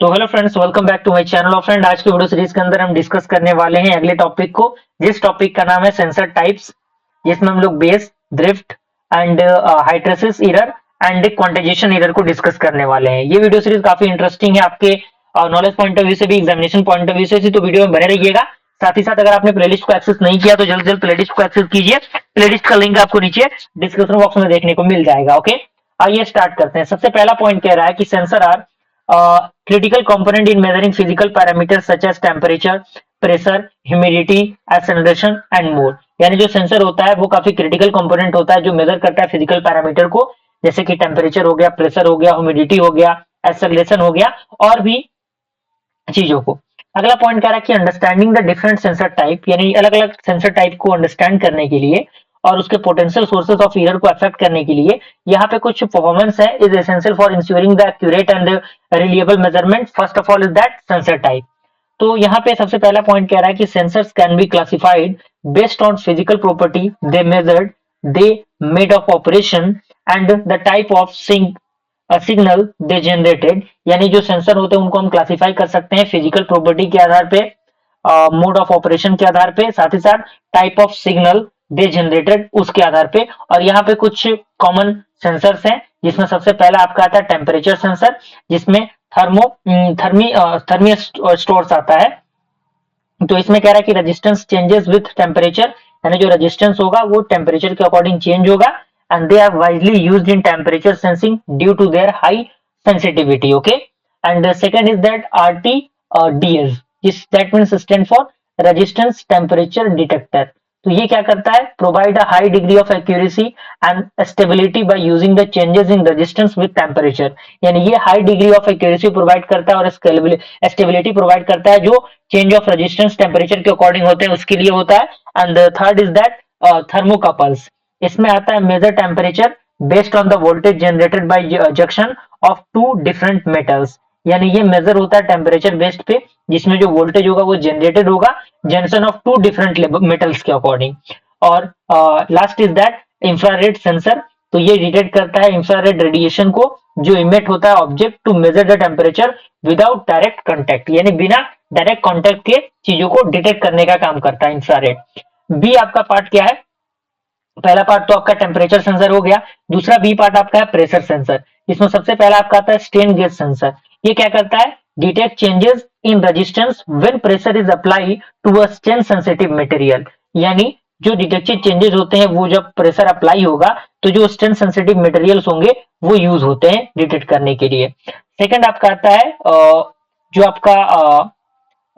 तो hello friends, welcome back to my channel. और friend, आज के वीडियो सीरीज के अंदर हम डिस्कस करने वाले हैं अगले टॉपिक को, जिस टॉपिक का नाम है सेंसर टाइप्स, जिसमें हम लोग bias, drift and hysteresis error and quantization error को डिस्कस करने वाले हैं। ये वीडियो सीरीज काफी इंटरेस्टिंग है आपके नॉलेज पॉइंट ऑफ व्यू से भी, एग्जामिनेशन पॉइंट ऑफ व्यू से भी, तो वीडियो में बने रहिएगा। साथ ही साथ अगर आपने प्लेलिस्ट को एक्सेस नहीं किया तो जल्द से जल्द प्लेलिस्ट को एक्सेस कीजिए। प्लेलिस्ट का लिंक आपको नीचे डिस्क्रिप्शन बॉक्स में देखने को मिल जाएगा। ओके, आइए स्टार्ट करते हैं। सबसे पहला पॉइंट कह रहा है कि sensor are critical component in measuring physical parameters such as temperature, pressure, humidity, acceleration and more। यानी जो सेंसर होता है वो काफी क्रिटिकल कंपोनेंट होता है जो मेजर करता है फिजिकल पैरामीटर को, जैसे कि टेम्परेचर हो गया, प्रेशर हो गया, ह्यूमिडिटी हो गया, एक्सेलरेशन हो गया और भी चीजों को। अगला पॉइंट कह रहा है कि understanding the different sensor type, यानी अलग अलग सेंसर टाइप को अंडरस्टैंड करने के लिए और उसके पोटेंशियल सोर्सेज ऑफ एरर को अफेक्ट करने के लिए यहाँ पे कुछ परफॉर्मेंस है is essential for ensuring the accurate and reliable measurement. First of all is that sensor type. तो यहाँ पे सबसे पहला पॉइंट कह रहा है कि sensors can be classified based on physical property they measured, they made of operation and the type of signal they generated. यानी जो सेंसर होते हैं उनको हम क्लासिफाई कर सकते हैं फिजिकल प्रॉपर्टी के आधार पे, मोड ऑफ ऑपरेशन के आधार पे, साथ ही साथ type of signal they generated उसके आधार पे। और यहाँ पे कुछ कॉमन सेंसर्स हैं, जिसमें सबसे पहला आपका आता है टेम्परेचर सेंसर, जिसमें थर्मी स्टोर्स आता है। तो इसमें कह रहा है कि रेजिस्टेंस चेंजेस विथ टेम्परेचर, यानी जो रेजिस्टेंस होगा वो टेम्परेचर के अकॉर्डिंग चेंज होगा। And they are widely used in temperature sensing due to their high sensitivity. Okay, and second is that RTDS, जिस that means stand for resistance temperature detector. तो ये क्या करता है, provide a high degree of accuracy and stability by using the changes in resistance with temperature. यानी ये high degree of accuracy provide करता है और स्टेबिलिटी प्रोवाइड करता है जो चेंज ऑफ रेजिस्टेंस टेम्परेचर के अकॉर्डिंग होते हैं उसके लिए होता है। And third is that thermocouples. इसमें आता है measure temperature based on the voltage generated by junction of two different metals. यानी ये मेजर होता है टेम्परेचर बेस्ड पे, जिसमें जो वोल्टेज होगा वो जनरेटेड होगा junction of two different metals के अकॉर्डिंग। और last is that infrared sensor. तो ये डिटेक्ट करता है इंफ्रारेड रेडिएशन को जो इमिट होता है object to measure the temperature without direct contact, यानी बिना डायरेक्ट कांटेक्ट के चीजों को डिटेक्ट करने का काम करता है इंफ्रारेड। बी आपका पार्ट क्या है, पहला पार्ट तो आपका टेम्परेचर सेंसर हो गया। दूसरा बी पार्ट आपका है प्रेशर सेंसर। इसमें सबसे पहला आपका आता है स्ट्रेन गेज सेंसर। ये क्या करता है, detect changes in resistance when pressure is apply to a strain sensitive material. यानी जो डिटेक्टेड चेंजेस होते हैं वो जब प्रेशर अप्लाई होगा तो जो स्ट्रेन सेंसिटिव मटेरियल्स होंगे वो यूज होते हैं डिटेक्ट करने के लिए। सेकंड आपका आता है जो आपका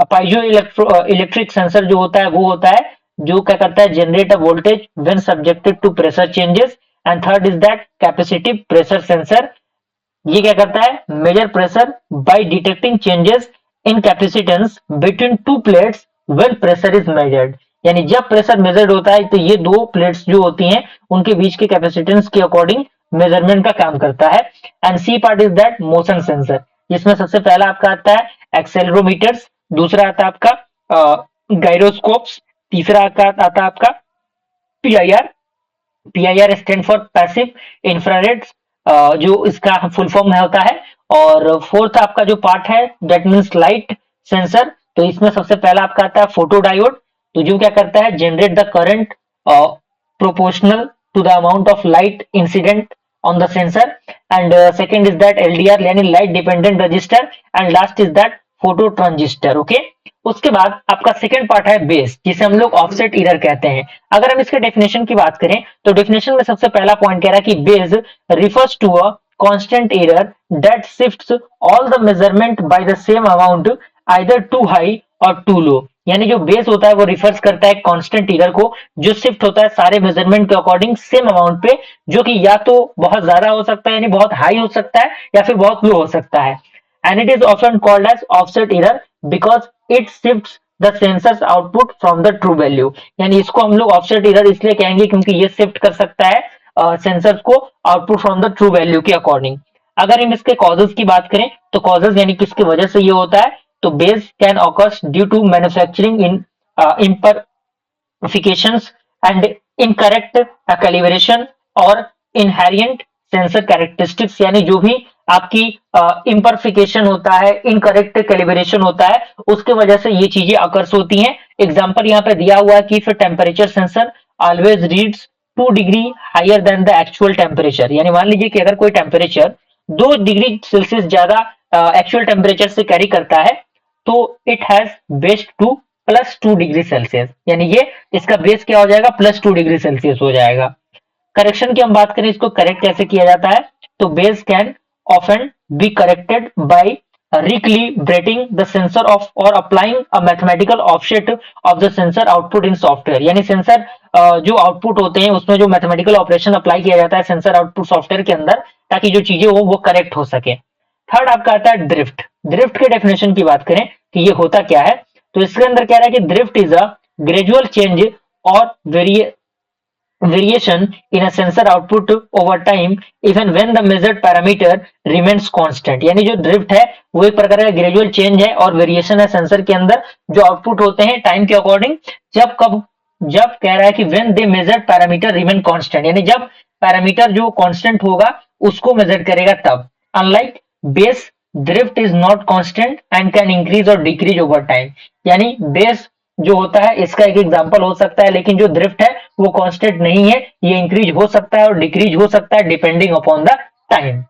पाइजो इलेक्ट्रिक सेंसर जो होता है वो होता है जो क्या करता है, generate a voltage when subjected to pressure changes. And third is that capacitive pressure sensor. ये क्या करता है, measure pressure by detecting changes in capacitance between two plates when pressure is measured. यानी जब प्रेशर मेजर्ड होता है तो ये दो प्लेट्स जो होती हैं उनके बीच के कैपेसिटेंस के अकॉर्डिंग मेजरमेंट का काम करता है। And C part is that motion sensor, जिसमें सबसे पहला आपका आता है एक्सेलरोमीटर्स, दूसरा आता है आपका गायरोस्कोप्स, तीसरा आता है आपका PIR। PIR stand for passive infrared, जो इसका फुल फॉर्म में होता है। और फोर्थ आपका जो पार्ट है दैट मीन्स लाइट सेंसर। तो इसमें सबसे पहला आपका आता है फोटोडायोड, तो जो क्या करता है, generate the current proportional to the amount of light incident on the sensor. And second is that LDR यानी light dependent register. And last is that photo transistor. Okay, उसके बाद आपका सेकंड पार्ट है बेस, जिसे हम लोग offset error कहते हैं। अगर हम इसके डेफिनेशन की बात करें तो डेफिनेशन में सबसे पहला पॉइंट कह रहा है कि base refers to a constant error that shifts all the measurement by the same amount either too high or too low। यानी जो बेस होता है वो रिफर्स करता है कांस्टेंट एरर को जो शिफ्ट होता है सारे मेजरमेंट के अकॉर्डिंग सेम अमाउंट पे, जो कि या तो बहुत ज्यादा हो सकता है यानी बहुत हाई हो सकता है या फिर बहुत लो हो सकता है। And it is often called as offset error because it shifts the sensor's output from the true value. यानी इसको हम लोग ऑफसेट एरर इसलिए कहेंगे क्योंकि ये शिफ्ट कर सकता है सेंसर्स को output from the true value के अकॉर्डिंग। अगर हम इसके कॉजेज की बात करें तो कॉजेज यानी किसकी वजह से ये होता है, तो bias can occurs due to manufacturing in imperfections and incorrect calibration और inherent सेंसर कैरेक्टरिस्टिक्स। यानी जो भी आपकी इम्परफिकेशन होता है, इनकरेक्ट कैलिब्रेशन होता है, उसके वजह से ये चीजें अकर्स होती हैं। एग्जाम्पल यहाँ पे दिया हुआ है कि if temperature sensor always reads 2 degree higher than the actual temperature, यानी मान लीजिए कि अगर कोई टेम्परेचर 2 डिग्री सेल्सियस ज्यादा एक्चुअल टेम्परेचर से कैरी करता है, तो it has biased to +2 degree Celsius, यानी ये इसका बेस क्या हो जाएगा, +2 डिग्री सेल्सियस हो जाएगा। करेक्शन की हम बात करें, इसको करेक्ट कैसे किया जाता है, तो bias can often be corrected bye recalibrating the sensor of or applying a mathematical offset of the sensor output in software, यानी सेंसर जो आउटपुट होते हैं उसमें जो मैथमेटिकल ऑपरेशन अप्लाई किया जाता है सेंसर आउटपुट सॉफ्टवेयर के अंदर, ताकि जो चीजें हो वो करेक्ट हो सके। थर्ड आपका आता है ड्रिफ्ट। ड्रिफ्ट के डेफिनेशन की बात करें कि ये होता क्या है, तो इसके अंदर कह रहा है कि drift is a gradual change और variation in a sensor output over time even when the measured parameter remains constant, यानी जो ड्रिफ्ट है वो एक प्रकार का ग्रेजुअल चेंज है और वेरिएशन है सेंसर के अंदर जो आउटपुट होते हैं टाइम के अकॉर्डिंग, जब कह रहा है कि when they measured parameter remain constant, यानी जब पैरामीटर जो कांस्टेंट होगा उसको मेजर करेगा तब। Unlike base, drift is not constant and can increase और डिक्रीज ओवर टाइम, यानी बेस जो होता है इसका एक एग्जांपल हो सकता है, लेकिन जो ड्रिफ्ट है वो कांस्टेंट नहीं है, ये इंक्रीज हो सकता है और डिक्रीज हो सकता है डिपेंडिंग अपॉन द टाइम।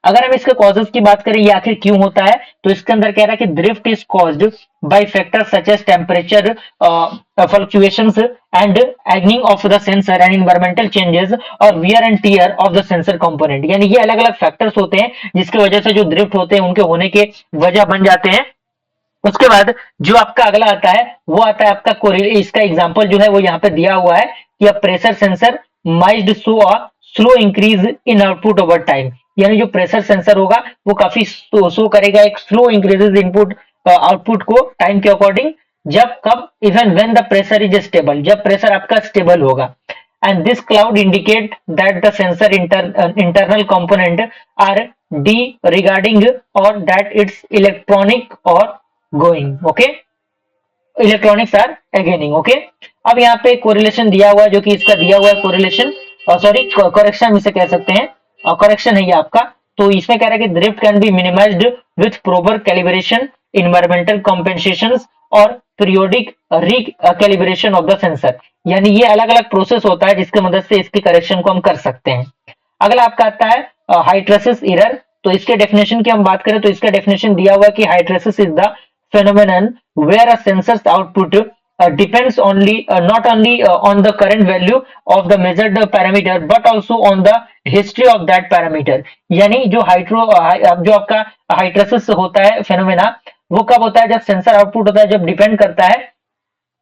अगर हम इसके कॉजेस की बात करें ये आखिर क्यों होता है, तो इसके अंदर कह रहा है कि drift is caused by factors such as temperature fluctuations and ageing of the sensor and environmental changes और wear and tear of the sensor component, यानी ये अलग अलग फैक्टर्स होते हैं जिसकी वजह से जो ड्रिफ्ट होते हैं उनके होने के वजह बन जाते हैं। उसके बाद जो आपका अगला आता है वो आता है आपका कोरिलेशन। इसका एग्जांपल जो है वो यहाँ पे दिया हुआ है कि a pressure sensor might show a slow increase in output over time, यानी जो प्रेशर सेंसर होगा वो काफी शो करेगा एक स्लो इंक्रीजेज इनपुट आउटपुट को टाइम के अकॉर्डिंग, जब कब, even when the pressure is stable, जब प्रेशर आपका स्टेबल होगा। and this cloud indicate that the sensor internal component are regarding or that it's electronic or going, okay, electronics are ageing, okay. अब यहाँ पे correlation दिया हुआ है जो कि इसका दिया हुआ है कोरिलेशन, सॉरी करेक्शन इसे कह सकते हैं, करेक्शन है ये आपका। तो इसमें कह रहा है कि drift can be minimized with proper calibration, environmental compensations और periodic calibration of the sensor, यानी ये अलग अलग प्रोसेस होता है जिसकी मदद से इसकी करेक्शन को हम कर सकते हैं। अगला आपका आता है हाइड्रेसिस एरर। तो इसके डेफिनेशन की हम बात करें तो इसका डेफिनेशन दिया हुआ है कि hysteresis is the phenomenon where a sensor's output depends only not only on the current value of the measured parameter but also on the history of that parameter, यानी जो जो आपका हाइड्रेसिस होता है फेनोमेना वो कब होता है, जब सेंसर आउटपुट होता है, जब डिपेंड करता है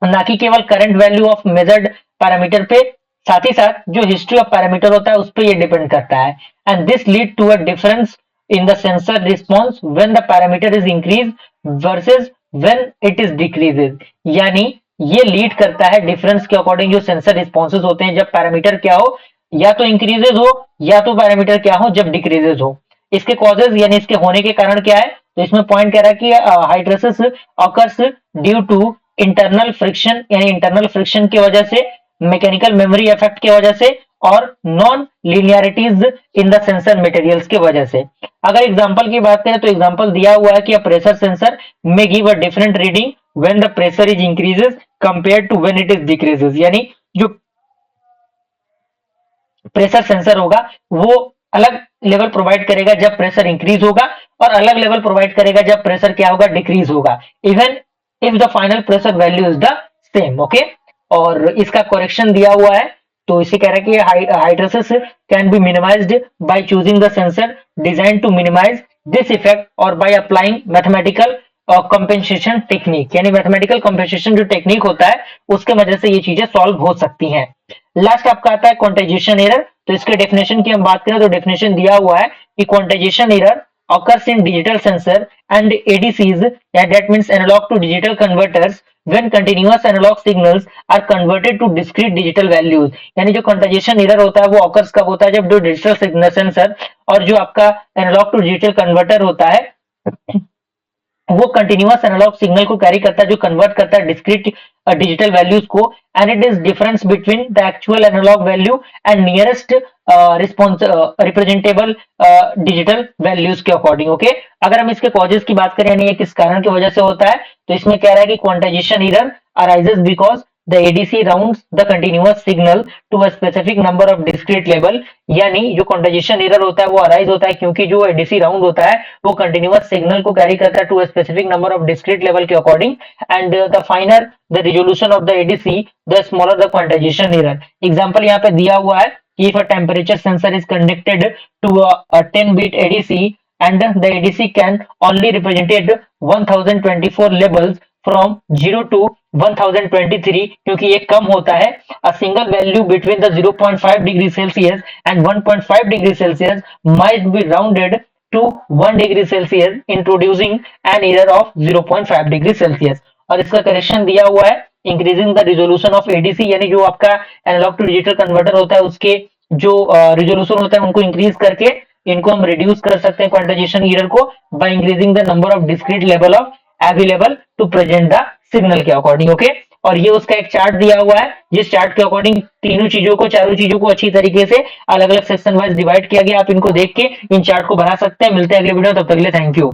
ना कि केवल current value of measured parameter पे, साथ ही साथ जो हिस्ट्री ऑफ पैरामीटर होता है उस पर ये डिपेंड करता है। And this lead to a difference in the sensor response when the parameter is increased versus when it is decreases, यानी ये लीड करता है डिफरेंस के अकॉर्डिंग जो सेंसर रिस्पॉन्सेज होते हैं जब पैरामीटर क्या हो, या तो इंक्रीजेज हो या तो पैरामीटर क्या हो जब डिक्रीजेज हो। इसके कॉजेज यानी इसके होने के कारण क्या है, तो इसमें पॉइंट कह रहा है कि hysteresis occurs due to internal friction, यानी इंटरनल फ्रिक्शन की वजह से, मैकेनिकल मेमोरी इफेक्ट की वजह से और non linearities in the sensor materials की वजह से। अगर एग्जांपल की बात करें तो एग्जांपल दिया हुआ है कि अ प्रेशर सेंसर में give a different reading when the pressure is increases compared to when it is decreases, यानी जो प्रेशर सेंसर होगा वो अलग लेवल प्रोवाइड करेगा जब प्रेशर इंक्रीज होगा और अलग लेवल प्रोवाइड करेगा जब प्रेशर क्या होगा, डिक्रीज होगा, even if the final pressure value is the same, okay. और इसका करेक्शन दिया हुआ है, तो इसे कह रहा है कि hysteresis can be minimized by choosing the sensor design to minimize this effect और by applying mathematical compensation technique, यानी मैथमेटिकल कंपेंसेशन जो टेक्निक होता है उसके वजह से ये चीजें सॉल्व हो सकती हैं। लास्ट आपका आता है क्वांटाइजेशन एरर। तो इसके डेफिनेशन की हम बात करें तो डेफिनेशन दिया हुआ है कि quantization error occurs in digital sensor and ADCs, that means analog to digital converters, when continuous analog signals are converted to discrete digital values, यानी जो क्वांटाइजेशन एरर होता है वो occurs कब होता है, जब जो डिजिटल सिग्नल सेंसर और जो आपका एनालॉग टू डिजिटल कन्वर्टर होता है वो कंटिन्यूअस एनालॉग सिग्नल को कैरी करता है जो कन्वर्ट करता है डिस्क्रीट डिजिटल वैल्यूज को, and it is difference between the actual analogue value and nearest response representable digital values के अकॉर्डिंग। ओके, अगर हम इसके कॉजेस की बात करें यानी ये किस कारण की वजह से होता है, तो इसमें कह रहा है कि quantization error arises because the ADC rounds the continuous signal to a specific number of discrete level, यानी जो क्वांटाइजेशन एरर होता है वो अराइज होता है क्योंकि जो एडीसी राउंड होता है वो कंटिन्यूअस सिग्नल को कैरी करता है to a specific number of discrete level के according, and the finer the resolution of the ADC the smaller the quantization error. Example यहाँ पे दिया हुआ है कि if a temperature sensor is connected to a 10-bit ADC and the ADC can only represent 1024 labels from 0 to 1023 क्योंकि ये कम होता है, a single value between the 0.5 degree Celsius and 1.5 degree Celsius might be rounded to 1 degree Celsius introducing an error of 0.5 degree Celsius। और इसका correction दिया हुआ है increasing the resolution of ADC, यानी जो आपका एनालॉग टू डिजिटल कन्वर्टर होता है उसके जो रिजोल्यूशन होता है उनको इंक्रीज करके इनको हम रिड्यूस कर सकते हैं क्वांटाइजेशन एरर को by increasing the number of discrete level of available to present the signal के अकॉर्डिंग। ओके, और ये उसका एक चार्ट दिया हुआ है जिस चार्ट के अकॉर्डिंग तीनों चीजों को चारों चीजों को अच्छी तरीके से अलग अलग सेक्शन वाइज डिवाइड किया गया। आप इनको देख के इन चार्ट को बना सकते हैं। मिलते हैं अगले वीडियो, तब तक के लिए थैंक यू।